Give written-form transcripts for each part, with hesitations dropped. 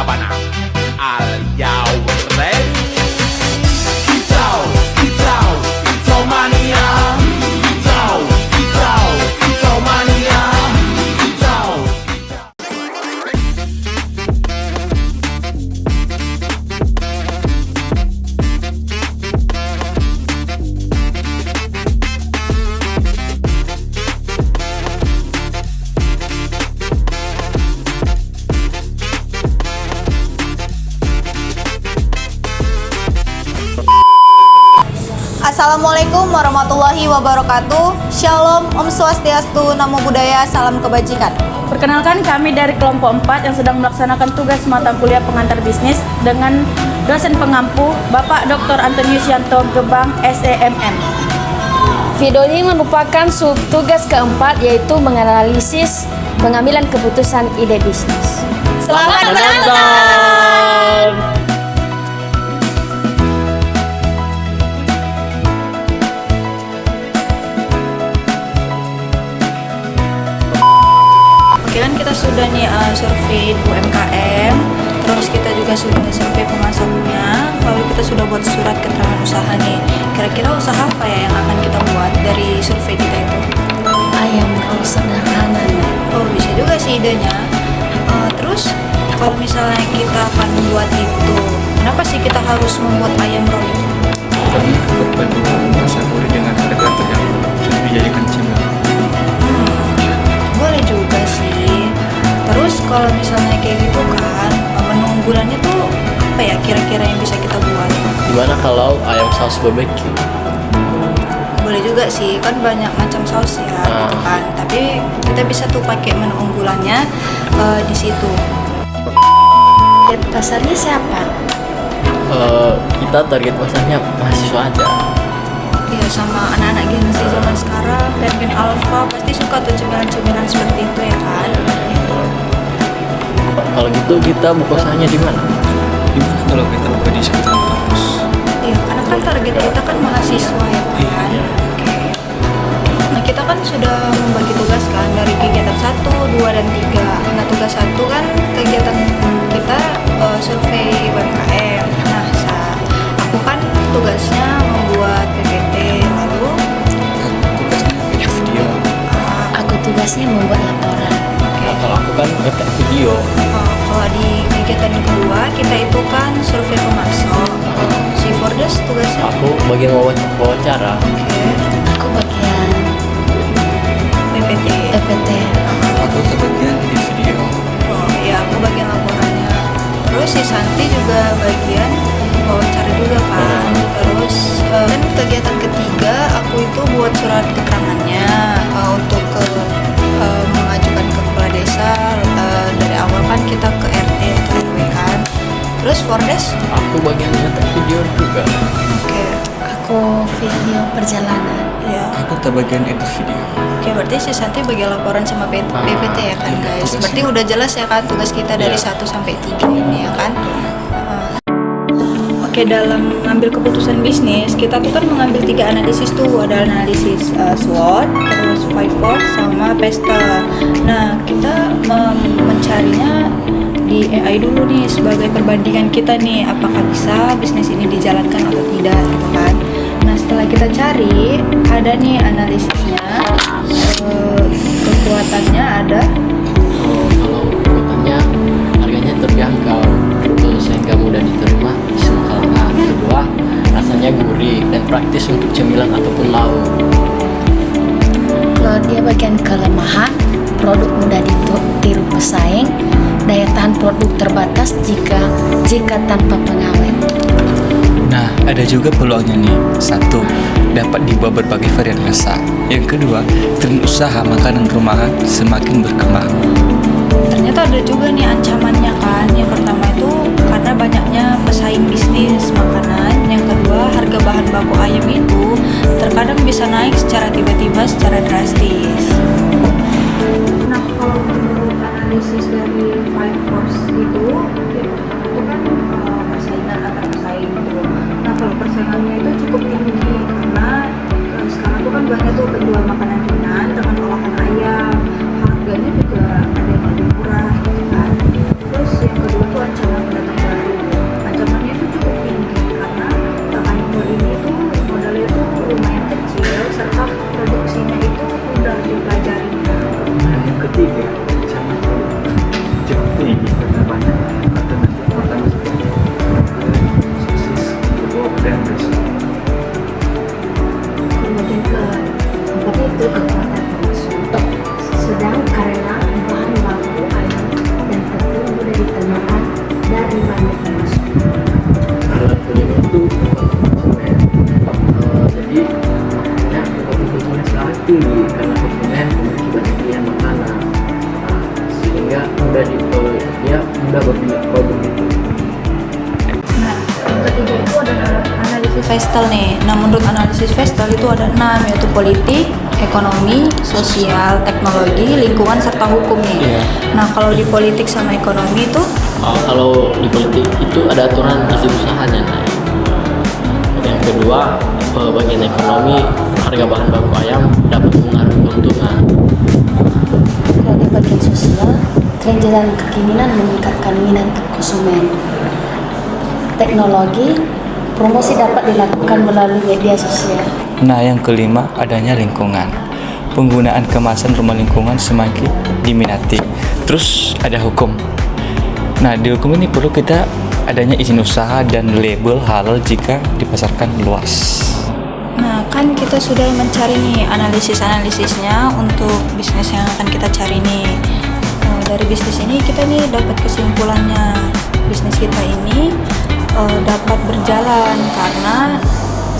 Sabana. Are you ready? Kicau, kicau, kicau mania. Kicau, kicau, kicau mania. Kicau, kicau. Assalamualaikum warahmatullahi wabarakatuh. Shalom, Om Swastiastu, Namo Buddhaya, Salam Kebajikan. Perkenalkan, kami dari kelompok 4 yang sedang melaksanakan tugas mata kuliah pengantar bisnis dengan dosen pengampu Bapak Dr. Antonius Yanto Gebang, SEMM. Video ini merupakan subtugas keempat, yaitu menganalisis pengambilan keputusan ide bisnis. Selamat menonton! Oke, kan kita sudah nih survei UMKM, terus kita juga sudah survei pemasoknya, lalu kita sudah buat surat keterangan usaha nih. Kira-kira usaha apa ya yang akan kita buat dari survei kita itu? Ayam roll sederhana. Oh, bisa juga sih idenya. Terus kalau misalnya kita akan buat itu, kenapa sih kita harus membuat ayam roll itu? Kami perbandingan rasa gurih dengan harga terjangkau sudah dijadikan cemilan. Boleh juga sih. Terus kalau misalnya kayak gitu kan, menu unggulannya tuh apa ya kira-kira yang bisa kita buat? Gimana kalau ayam saus barbecue? Boleh juga sih, kan banyak macam saus ya gitu kan. Tapi kita bisa tuh pakai menu unggulannya di situ. Target pasarnya siapa? Kita target pasarnya mahasiswa aja. Ya sama anak-anak Gen Z zaman sekarang dan Gen Alpha pasti suka tuh cemilan-cemilan seperti itu ya kan. Kalau gitu kita buka usahanya di mana? Gimana kalau kita buka di sekitaran kampus? Iya, karena kan target kita kan mahasiswa ya kan. Oke. Nah, kita kan sudah membagi tugas kan dari kegiatan 1, 2, dan 3. Nah, tugas 1 kan kegiatan kita survei UMKM. Nah, aku kan tugasnya membuat PPT, lalu Tugasnya edit video. Aku tugasnya membuat laporan. Nah, kalau aku kan ngetek video. kalau di kegiatan kedua kita itu kan survei pemasok. Si Fordes tugasnya Aku bagian wawancara. oke, Aku bagian PPT. PPT. Aku kebagian edit video. Oh iya, aku bagian laporannya. Terus si Santi juga bagian wawancara juga kan. Terus kan kegiatan ketiga aku itu buat surat keterangannya untuk mengajukan ke kepala desa. Dari awal kan kita ke RT atau RW kan. Terus Fordes Aku bagian ngetek video juga. oke. Aku video perjalanan. Ya. Aku kebagian edit video. Oke, berarti si Santi bagi laporan sama PPT ya kan Iya, guys. tugasnya. Berarti udah jelas ya kan tugas kita dari Iya. 1 sampai 3 ini ya kan. Oke, dalam mengambil keputusan bisnis kita tuh kan mengambil 3 analisis tuh. Ada analisis SWOT, terus 5 sama PESTA. Nah, kita mencarinya di AI dulu nih sebagai perbandingan kita nih, apakah bisa bisnis ini dijalankan atau tidak gitu kan. Nah, setelah kita cari ada nih analisisnya, kekuatannya ada. Kalau kekuatannya harganya terjangkau, sehingga mudah diterima di semua kalangan. Kedua, rasanya gurih dan praktis untuk cemilan ataupun lauk. Kalau dia bagian kelemahan, produk mudah ditiru pesaing, daya tahan produk terbatas jika tanpa pengawet. Nah, ada juga peluangnya nih. 1. Dapat dibawa berbagai varian rasa. Yang kedua, tren usaha makanan rumahan semakin berkembang. Ternyata ada juga nih ancamannya kan. Yang pertama itu karena banyaknya pesaing bisnis makanan. Yang kedua, harga bahan baku ayam itu terkadang bisa naik secara tiba-tiba, secara drastis. Nah, kalau menurut analisis dari 5 Force itu kan persaingan antar pesaing gitu. Nah, kalau persaingannya itu cukup tinggi karena sekarang tuh kan banyak tuh penjual makanan ringan dengan olahan ayam. Harganya juga ada yang lebih murah gitu kan. Terus yang produk itu. Nah, yang ketiga itu adalah analisis Vestal nih. Nah, menurut analisis Vestal itu ada 6, yaitu politik, ekonomi, sosial, teknologi, lingkungan, serta hukum nih. Iya. Nah, kalau di politik sama ekonomi itu Kalau di politik itu ada aturan izin usahanya. Nah, yang kedua, bagian ekonomi, harga bahan baku ayam dapat mengaruhi keuntungan. Kalau di bagian sosial, tren jalan kekinian meningkatkan minat konsumen. Teknologi, promosi dapat dilakukan melalui media sosial. Nah, yang kelima adanya lingkungan. Penggunaan kemasan rumah lingkungan semakin diminati. Terus ada hukum. Nah, di hukum ini perlu kita adanya izin usaha dan label halal jika dipasarkan luas. Nah, kan kita sudah mencari nih analisis-analisisnya untuk bisnis yang akan kita cari nih. Dari bisnis ini kita nih dapat kesimpulannya, bisnis kita ini dapat berjalan karena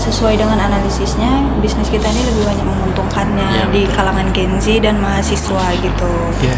sesuai dengan analisisnya bisnis kita ini lebih banyak menguntungkannya Ya. di kalangan Gen Z dan mahasiswa gitu. Ya.